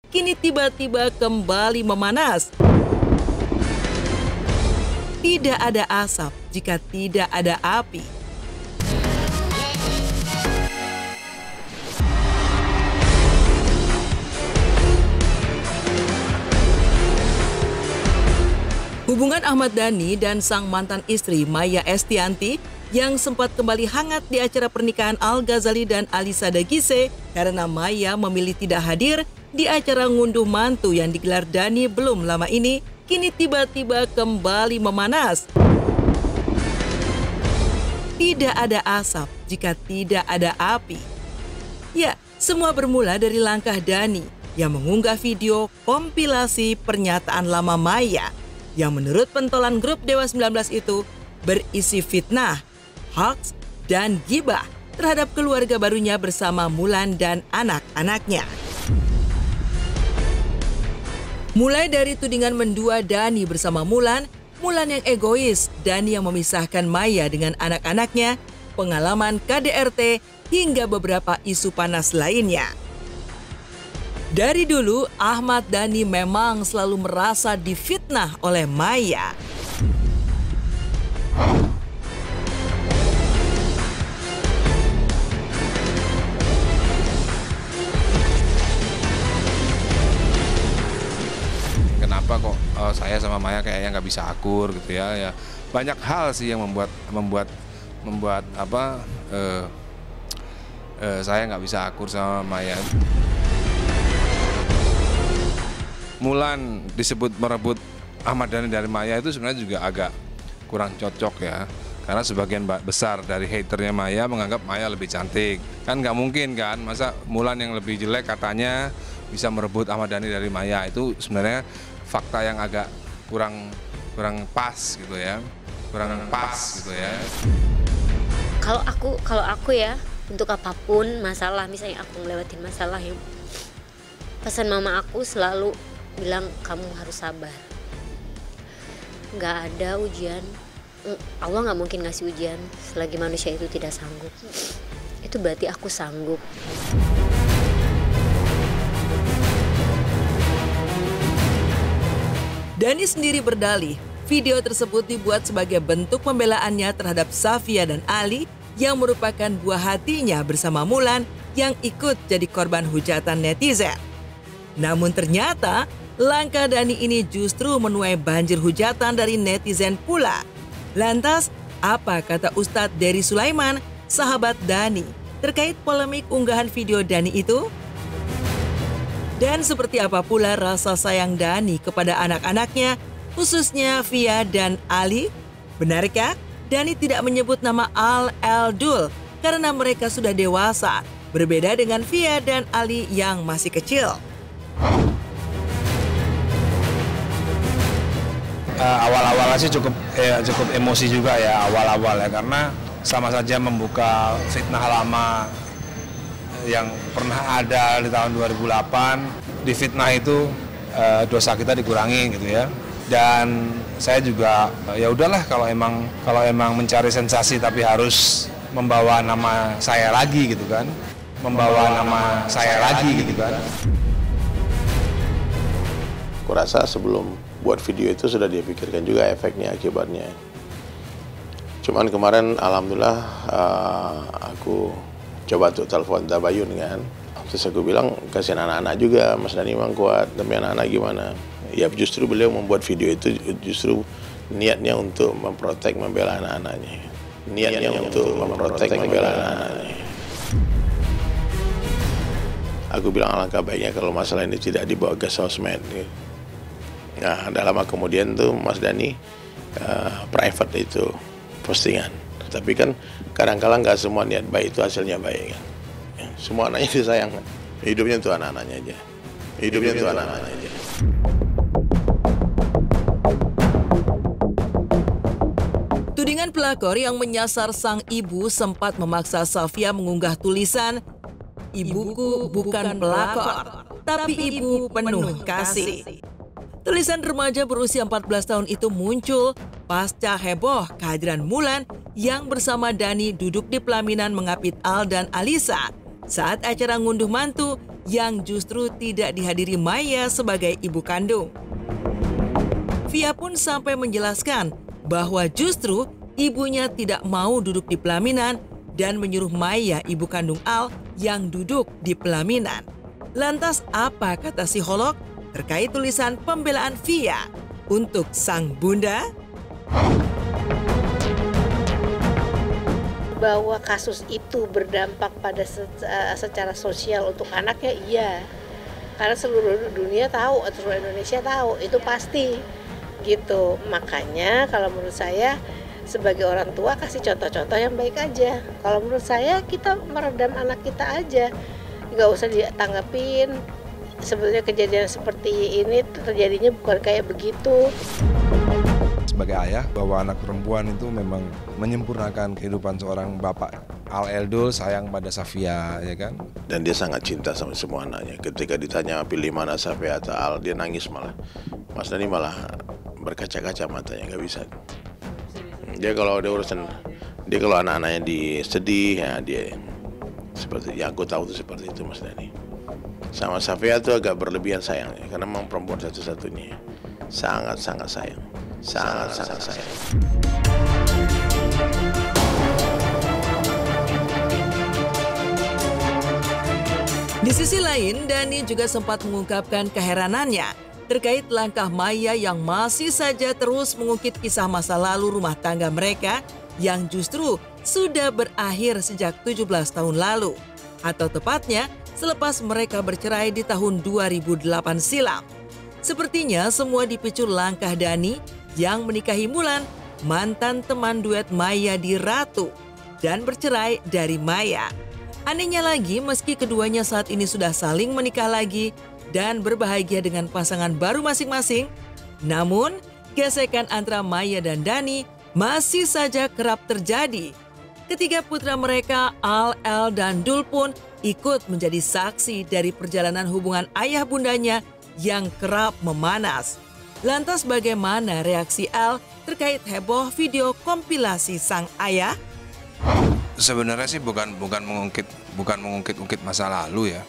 kini tiba-tiba kembali memanas. Tidak ada asap jika tidak ada api. Hubungan Ahmad Dhani dan sang mantan istri Maya Estianty yang sempat kembali hangat di acara pernikahan Al Ghazali dan Alisa Dagise karena Maya memilih tidak hadir di acara ngunduh mantu yang digelar Dhani belum lama ini, kini tiba-tiba kembali memanas. Tidak ada asap jika tidak ada api. Ya, semua bermula dari langkah Dhani yang mengunggah video kompilasi pernyataan lama Maya yang menurut pentolan grup Dewa 19 itu berisi fitnah, hoax, dan gibah terhadap keluarga barunya bersama Mulan dan anak-anaknya. Mulai dari tudingan mendua Dhani bersama Mulan yang egois, Dhani yang memisahkan Maya dengan anak-anaknya, pengalaman KDRT, hingga beberapa isu panas lainnya. Dari dulu, Ahmad Dhani memang selalu merasa difitnah oleh Maya. Kenapa kok saya sama Maya kayaknya nggak bisa akur gitu ya? Ya banyak hal sih yang membuat saya nggak bisa akur sama Maya. Mulan disebut merebut Ahmad Dhani dari Maya itu sebenarnya juga agak kurang cocok ya. Karena sebagian besar dari haternya Maya menganggap Maya lebih cantik. Kan nggak mungkin kan, masa Mulan yang lebih jelek katanya bisa merebut Ahmad Dhani dari Maya. Itu sebenarnya fakta yang agak kurang pas gitu ya. Kurang pas gitu ya. Kalau aku ya, untuk apapun masalah, misalnya aku ngelewatin masalah yang pesan mama aku selalu bilang kamu harus sabar. Nggak ada ujian, Allah nggak mungkin ngasih ujian selagi manusia itu tidak sanggup. Itu berarti aku sanggup. Dhani sendiri berdalih, video tersebut dibuat sebagai bentuk pembelaannya terhadap Safia dan Ali yang merupakan buah hatinya bersama Mulan yang ikut jadi korban hujatan netizen. Namun ternyata langkah Dhani ini justru menuai banjir hujatan dari netizen pula. Lantas, apa kata Ustadz Dery Sulaiman, sahabat Dhani, terkait polemik unggahan video Dhani itu? Dan seperti apa pula rasa sayang Dhani kepada anak-anaknya, khususnya Via dan Ali? Benarkah Dhani tidak menyebut nama Al Eldul karena mereka sudah dewasa, berbeda dengan Via dan Ali yang masih kecil? Awal-awalnya sih cukup emosi juga ya awal-awal ya, karena sama saja membuka fitnah lama yang pernah ada di tahun 2008. Di fitnah itu dosa kita dikurangi gitu ya. Dan saya juga ya udahlah, kalau emang mencari sensasi tapi harus membawa nama saya lagi gitu kan. Membawa nama saya lagi gitu kan. Aku rasa sebelum buat video itu sudah dia pikirkan juga efeknya, akibatnya. Cuman kemarin alhamdulillah aku coba untuk telepon Tabayun kan. Terus aku bilang, kasihan anak-anak juga, Mas Dhani memang kuat, tapi anak-anak gimana? Ya justru beliau membuat video itu justru niatnya untuk memprotek, membela anak-anaknya. Niatnya untuk memprotek, membela anak-anaknya. Aku bilang alangkah baiknya kalau masalah ini tidak dibawa ke sosmed. Nah, dalam kemudian tuh Mas Dhani private itu postingan. Tapi kan kadang-kadang nggak semua niat baik itu hasilnya baik kan. Ya, semua anaknya disayang kan. Hidupnya untuk anak-anaknya aja. Hidupnya untuk anak-anaknya aja. Tudingan pelakor yang menyasar sang ibu sempat memaksa Safia mengunggah tulisan, "Ibuku bukan pelakor, tapi ibu penuh kasih." Tulisan remaja berusia 14 tahun itu muncul pasca heboh kehadiran Mulan yang bersama Dhani duduk di pelaminan mengapit Al dan Alisa saat acara ngunduh mantu yang justru tidak dihadiri Maya sebagai ibu kandung. Via pun sampai menjelaskan bahwa justru ibunya tidak mau duduk di pelaminan dan menyuruh Maya, ibu kandung Al, yang duduk di pelaminan. Lantas apa kata psikolog terkait tulisan pembelaan Via untuk sang bunda? Bahwa kasus itu berdampak pada secara sosial untuk anaknya, iya. Karena seluruh dunia tahu, atau seluruh Indonesia tahu, itu pasti gitu. Makanya kalau menurut saya sebagai orang tua kasih contoh-contoh yang baik aja. Kalau menurut saya kita meredam anak kita aja, nggak usah ditanggapin. Sebenarnya kejadian seperti ini terjadinya bukan kayak begitu. Sebagai ayah, bahwa anak perempuan itu memang menyempurnakan kehidupan seorang bapak. Al Eldul sayang pada Safia, ya kan? Dan dia sangat cinta sama semua anaknya. Ketika ditanya pilih mana Safia atau Al, dia nangis malah. Mas Dhani malah berkaca-kaca matanya, nggak bisa. Dia kalau ada urusan, dia kalau anak-anaknya disedih, ya dia seperti yang aku tahu itu seperti itu Mas Dhani. Sama Safia itu agak berlebihan sayangnya, karena memang perempuan satu-satunya. Sangat-sangat sayang. Sangat-sangat sayang. Di sisi lain, Dhani juga sempat mengungkapkan keheranannya terkait langkah Maya yang masih saja terus mengungkit kisah masa lalu rumah tangga mereka yang justru sudah berakhir sejak 17 tahun lalu. Atau tepatnya, selepas mereka bercerai di tahun 2008 silam. Sepertinya semua dipicu langkah Dhani yang menikahi Mulan, mantan teman duet Maya di Ratu, dan bercerai dari Maya. Anehnya lagi, meski keduanya saat ini sudah saling menikah lagi dan berbahagia dengan pasangan baru masing-masing, namun gesekan antara Maya dan Dhani masih saja kerap terjadi. Ketiga putra mereka, Al, El, dan Dul pun ikut menjadi saksi dari perjalanan hubungan ayah bundanya yang kerap memanas. Lantas bagaimana reaksi Al terkait heboh video kompilasi sang ayah? Sebenarnya sih bukan mengungkit masa lalu ya,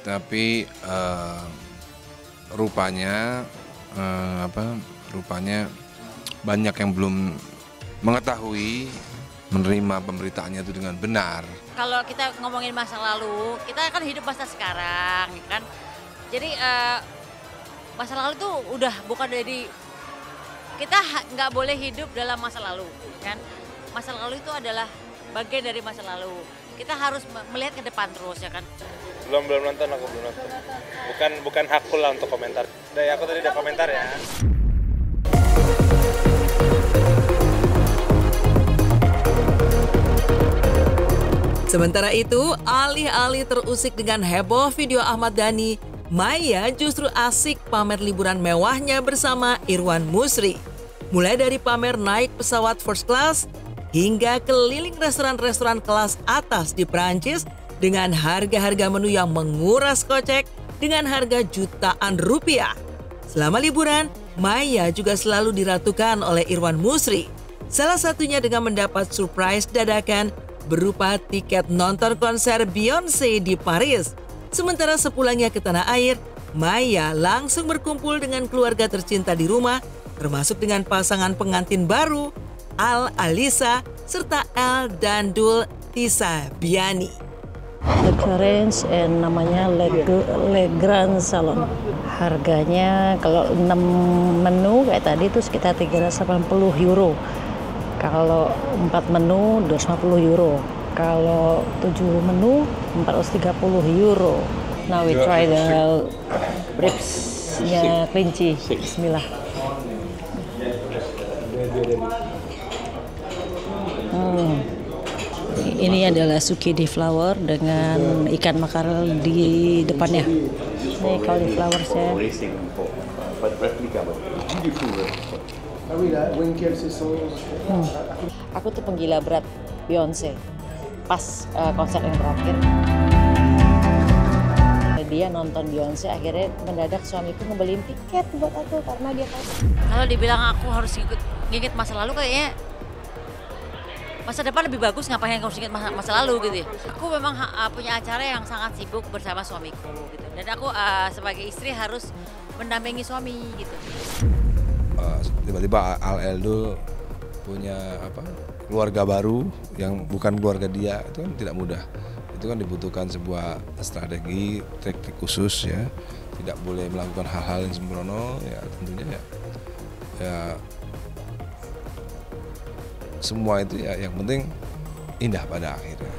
tapi rupanya banyak yang belum mengetahui, menerima pemberitaannya itu dengan benar. Kalau kita ngomongin masa lalu, kita kan hidup masa sekarang, kan. Jadi masa lalu itu udah bukan dari kita, nggak boleh hidup dalam masa lalu, kan. Masa lalu itu adalah bagian dari masa lalu. Kita harus melihat ke depan terus, ya kan. Belum nonton, aku belum nonton. Bukan hakku lah untuk komentar. Aku tadi udah komentar ya. Sementara itu, alih-alih terusik dengan heboh video Ahmad Dhani, Maya justru asik pamer liburan mewahnya bersama Irwan Musri. Mulai dari pamer naik pesawat first class hingga keliling restoran-restoran kelas atas di Prancis dengan harga-harga menu yang menguras kocek dengan harga jutaan rupiah. Selama liburan, Maya juga selalu diratukan oleh Irwan Musri. Salah satunya dengan mendapat surprise dadakan berupa tiket nonton konser Beyonce di Paris. Sementara sepulangnya ke tanah air, Maya langsung berkumpul dengan keluarga tercinta di rumah, termasuk dengan pasangan pengantin baru, Al Alisa, serta El dan Dul Tisa Biani. The Clarence namanya Le Grand Salon. Harganya kalau 6 menu kayak tadi itu sekitar 380 euro. Kalau 4 menu 250 euro. Kalau 7 menu 430 euro. Now we try the ribs-nya kelinci. Bismillah. Ini adalah zucchini flower dengan ikan makarel di depannya. Ini cauliflower-nya. Aku tuh penggila berat Beyonce. Pas konser yang terakhir, dia nonton Beyonce, akhirnya mendadak suamiku ngebeliin tiket buat aku karena dia tahu. Kalau dibilang aku harus ngikut masa lalu, kayaknya masa depan lebih bagus, ngapain harus ingat masa lalu gitu ya. Aku memang punya acara yang sangat sibuk bersama suamiku gitu. Dan aku sebagai istri harus mendampingi suami gitu. Tiba-tiba Al Eldo punya keluarga baru yang bukan keluarga dia, itu kan tidak mudah. Itu kan dibutuhkan sebuah strategi, teknik khusus ya. Tidak boleh melakukan hal-hal yang sembrono, ya tentunya ya semua itu ya yang penting indah pada akhirnya.